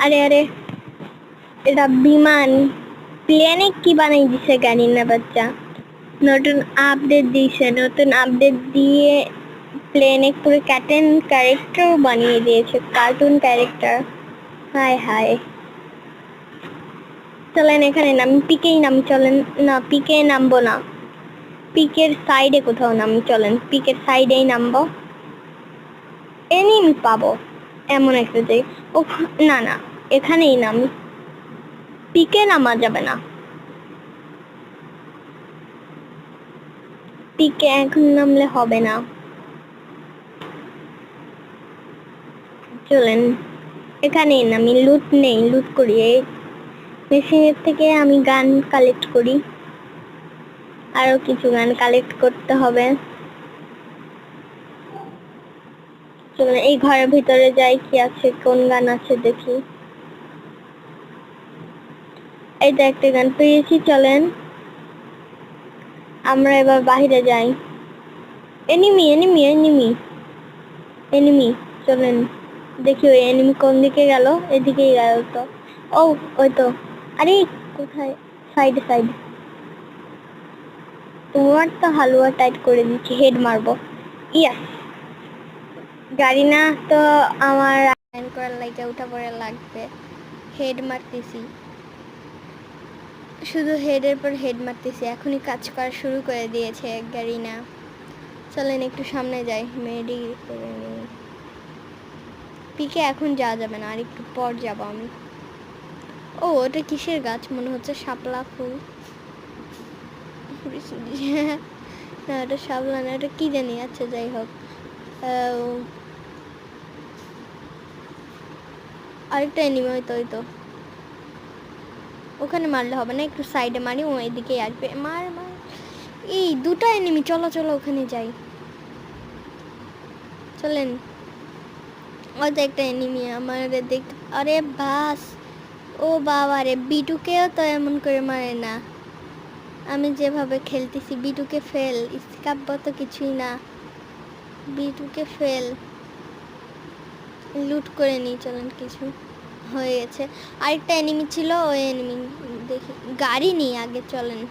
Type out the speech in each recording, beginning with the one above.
আরে আরে, এটা বিমান, প্লেনে কি বানাই দিছে গাড়ি না বাচ্চা। নতুন আপডেট দিয়েছে, নতুন আপডেট দিয়ে প্লেনে পুরো কার্টুন ক্যারেক্টার বানিয়ে দিয়েছে, কার্টুন ক্যারেক্টার। হায় হায়, চলেন এখানে নামি, পিকেই নামি, চলেন। না, পিকে নামবো না, পিকের সাইডে কোথাও নামি, চলেন পিকের সাইডেই নামবো, এনিমি পাবো এমন একটা জায়গা। ও না না, এখানেই নামি, পিকে নামা যাবে না, পিকে এখন নামলে হবে না। চলেন এখানেই নামি, লুট নেই, লুট করি। এই মেশিনের থেকে আমি গান কালেক্ট করি, আরো কিছু গান কালেক্ট করতে হবে। চলেন এই ঘরের ভিতরে যাই, কি আছে, কোন গান আছে দেখি। এই তো একটা গান পেয়েছি, চলেন আমরা এবার বাহিরে যাই। এনিমি এনিমি এনিমি এনিমি, চলেন দেখি ওই এনিমি কোন দিকে গেল, এদিকেই গেল তো। ও ওই তো, আরে কোথায়, সাইডে সাইডে। তোমার তো হালুয়া টাইট করে দিচ্ছি, হেড মারবো। ইয়া, গাড়ি না তো আমার করার লাগে উঠা পড়ে লাগবে, হেড মারতেছি, শুধু হেডের পর হেড মারতেছি, এখনই কাজ করা শুরু করে দিয়েছে গাড়ি না। চলেন একটু সামনে যাই, মেডি করে নিই। পিকে এখন যাওয়া যাবে না, আর একটু পর যাব আমি। ও ওটা কিসের গাছ, মনে হচ্ছে শাপলা ফুল। না ওটা শাপলা না, ওটা কি জানি। আচ্ছা যাই হোক, আরেকটা এনিমি, হয়তো ওই তো, ওখানে মারলে হবে না, একটু সাইডে মারি, ও এদিকে আসবে। মার মার, এই দুটো এনিমি, চলো চলো ওখানে যাই, চলেন। ওই তো একটা এনিমি আমার দেখ, আরে বাস, ও বাবা রে, বিটুকেও তো এমন করে মারে না। আমি যেভাবে খেলতেছি, বিটুকে ফেল, স্কাব্য তো কিছুই না, বিটুকে ফেল। লুট করে নিই, চলেন, কিছু হয়ে গেছে। আরেকটা এনিমি ছিল, ওই এনিমি দেখি, গাড়ি নিই আগে, চলেন।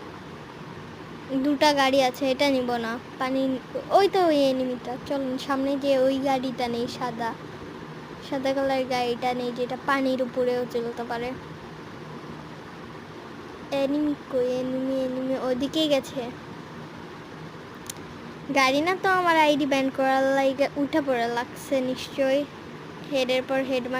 দুটা গাড়ি আছে, এটা নিব না, পানি। ওই তো ওই এনিমিটা, চলুন সামনে, যে ওই গাড়িটা নেই, সাদা সাদা কালার গাড়িটা নেই, যেটা পানির উপরেও চলতে পারে। এনিমি কই, এনিমি এনিমি ওদিকেই গেছে। গাড়ি না তো আমার আইডি ব্যান করার লাগে উঠে পড়ে লাগছে নিশ্চয়ই, হেডের পর হেড।